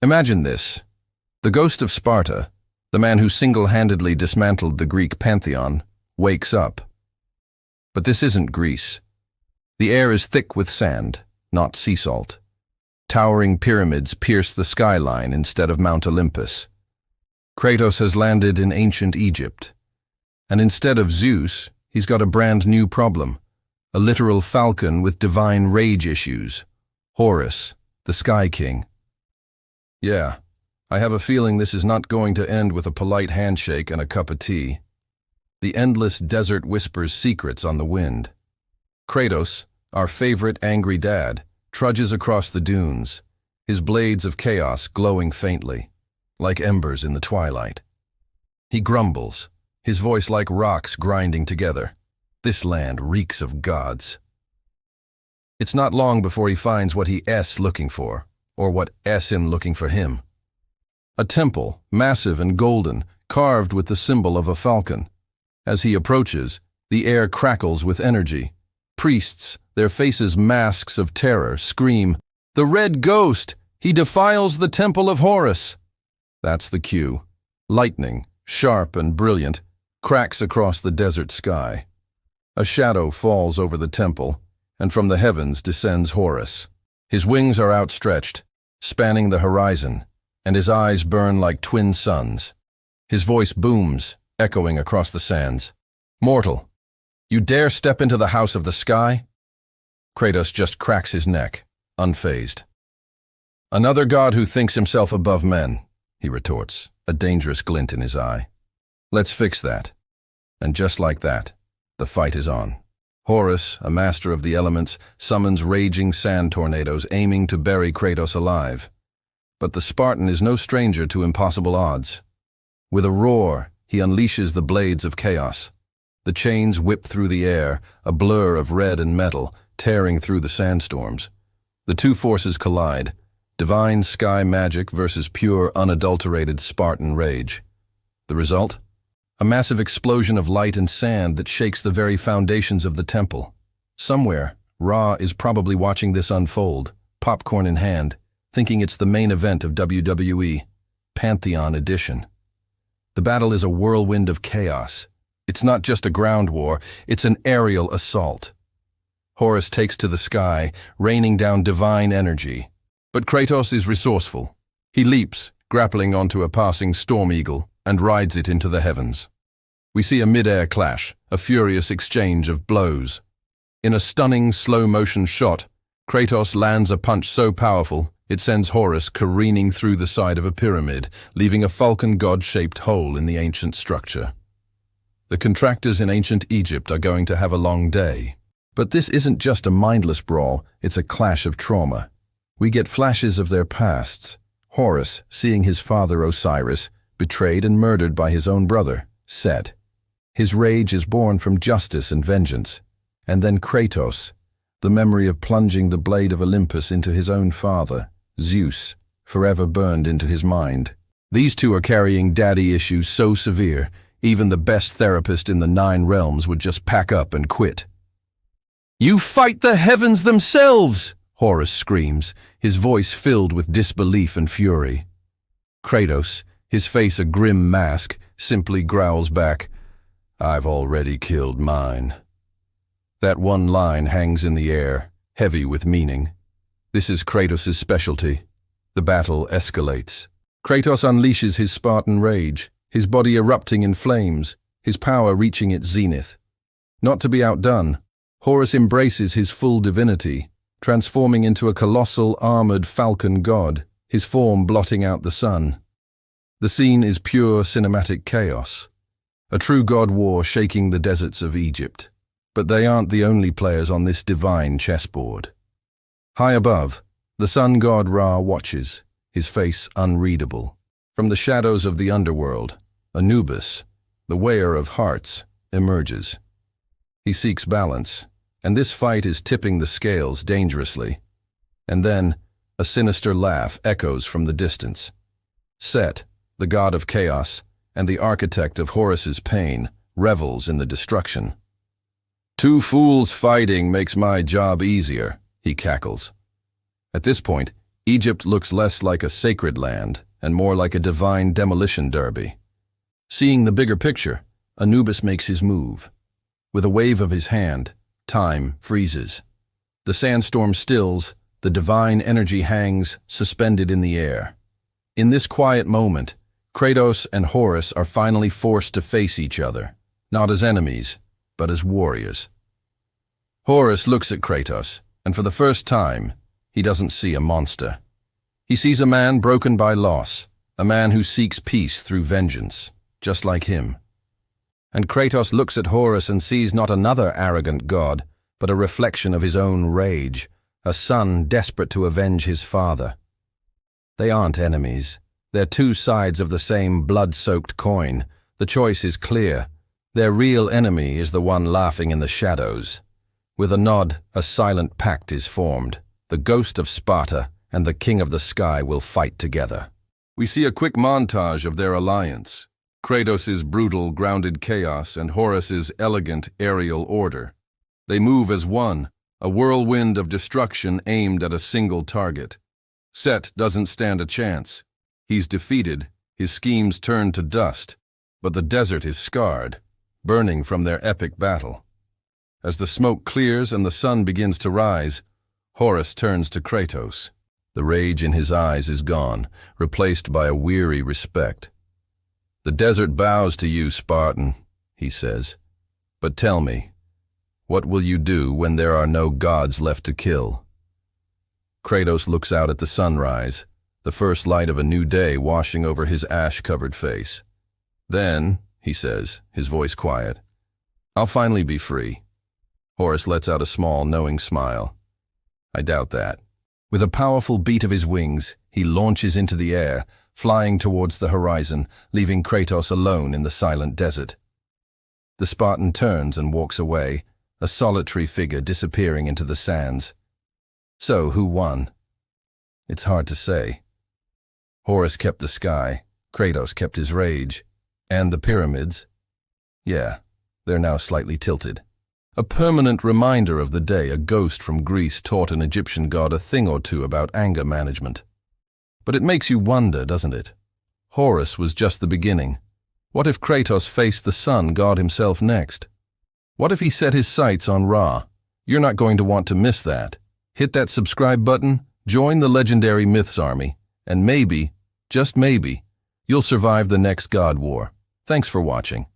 Imagine this. The Ghost of Sparta, the man who single-handedly dismantled the Greek pantheon, wakes up. But this isn't Greece. The air is thick with sand, not sea salt. Towering pyramids pierce the skyline instead of Mount Olympus. Kratos has landed in ancient Egypt. And instead of Zeus, he's got a brand new problem. A literal falcon with divine rage issues. Horus, the Sky King. Yeah, I have a feeling this is not going to end with a polite handshake and a cup of tea. The endless desert whispers secrets on the wind. Kratos, our favorite angry dad, trudges across the dunes, his blades of chaos glowing faintly, like embers in the twilight. He grumbles, his voice like rocks grinding together. This land reeks of gods. It's not long before he finds what he's looking for, or what him looking for him. A temple, massive and golden, carved with the symbol of a falcon. As he approaches, the air crackles with energy. Priests, their faces masks of terror, scream, "The Red Ghost! He defiles the temple of Horus!" That's the cue. Lightning, sharp and brilliant, cracks across the desert sky. A shadow falls over the temple, and from the heavens descends Horus. His wings are outstretched, spanning the horizon, and his eyes burn like twin suns. His voice booms, echoing across the sands. "Mortal, you dare step into the house of the sky?" Kratos just cracks his neck, unfazed. "Another god who thinks himself above men," he retorts, a dangerous glint in his eye. "Let's fix that." And just like that, the fight is on. Horus, a master of the elements, summons raging sand tornadoes aiming to bury Kratos alive. But the Spartan is no stranger to impossible odds. With a roar, he unleashes the blades of chaos. The chains whip through the air, a blur of red and metal, tearing through the sandstorms. The two forces collide, divine sky magic versus pure, unadulterated Spartan rage. The result? A massive explosion of light and sand that shakes the very foundations of the temple. Somewhere, Ra is probably watching this unfold, popcorn in hand, thinking it's the main event of WWE, Pantheon Edition. The battle is a whirlwind of chaos. It's not just a ground war, it's an aerial assault. Horus takes to the sky, raining down divine energy. But Kratos is resourceful. He leaps, grappling onto a passing storm eagle, and rides it into the heavens. We see a mid-air clash, a furious exchange of blows. In a stunning slow-motion shot, Kratos lands a punch so powerful it sends Horus careening through the side of a pyramid, leaving a falcon god-shaped hole in the ancient structure. The contractors in ancient Egypt are going to have a long day. But this isn't just a mindless brawl, it's a clash of trauma. We get flashes of their pasts. Horus, seeing his father Osiris, betrayed and murdered by his own brother, Set. His rage is born from justice and vengeance. And then Kratos, the memory of plunging the blade of Olympus into his own father, Zeus, forever burned into his mind. These two are carrying daddy issues so severe, even the best therapist in the 9 realms would just pack up and quit. "You fight the heavens themselves!" Horus screams, his voice filled with disbelief and fury. Kratos, his face a grim mask, simply growls back, "I've already killed mine." That one line hangs in the air, heavy with meaning. This is Kratos' specialty. The battle escalates. Kratos unleashes his Spartan rage, his body erupting in flames, his power reaching its zenith. Not to be outdone, Horus embraces his full divinity, transforming into a colossal, armored falcon god, his form blotting out the sun. The scene is pure cinematic chaos, a true god war shaking the deserts of Egypt. But they aren't the only players on this divine chessboard. High above, the sun god Ra watches, his face unreadable. From the shadows of the underworld, Anubis, the weigher of hearts, emerges. He seeks balance, and this fight is tipping the scales dangerously. And then, a sinister laugh echoes from the distance. Set, the god of chaos, and the architect of Horus's pain, revels in the destruction. "Two fools fighting makes my job easier," he cackles. At this point, Egypt looks less like a sacred land and more like a divine demolition derby. Seeing the bigger picture, Anubis makes his move. With a wave of his hand, time freezes. The sandstorm stills, the divine energy hangs, suspended in the air. In this quiet moment, Kratos and Horus are finally forced to face each other, not as enemies, but as warriors. Horus looks at Kratos, and for the first time, he doesn't see a monster. He sees a man broken by loss, a man who seeks peace through vengeance, just like him. And Kratos looks at Horus and sees not another arrogant god, but a reflection of his own rage, a son desperate to avenge his father. They aren't enemies. They're two sides of the same blood-soaked coin. The choice is clear. Their real enemy is the one laughing in the shadows. With a nod, a silent pact is formed. The Ghost of Sparta and the King of the Sky will fight together. We see a quick montage of their alliance. Kratos' brutal, grounded chaos and Horus' elegant, aerial order. They move as one, a whirlwind of destruction aimed at a single target. Set doesn't stand a chance. He's defeated, his schemes turned to dust, but the desert is scarred, burning from their epic battle. As the smoke clears and the sun begins to rise, Horus turns to Kratos. The rage in his eyes is gone, replaced by a weary respect. "The desert bows to you, Spartan," he says. "But tell me, what will you do when there are no gods left to kill?" Kratos looks out at the sunrise, the first light of a new day washing over his ash-covered face. "Then," he says, his voice quiet, "I'll finally be free." Horus lets out a small, knowing smile. "I doubt that." With a powerful beat of his wings, he launches into the air, flying towards the horizon, leaving Kratos alone in the silent desert. The Spartan turns and walks away, a solitary figure disappearing into the sands. So, who won? It's hard to say. Horus kept the sky, Kratos kept his rage. And the pyramids? Yeah, they're now slightly tilted. A permanent reminder of the day a ghost from Greece taught an Egyptian god a thing or two about anger management. But it makes you wonder, doesn't it? Horus was just the beginning. What if Kratos faced the sun god himself next? What if he set his sights on Ra? You're not going to want to miss that. Hit that subscribe button, join the legendary Myths Army, and maybe, just maybe, you'll survive the next God War. Thanks for watching.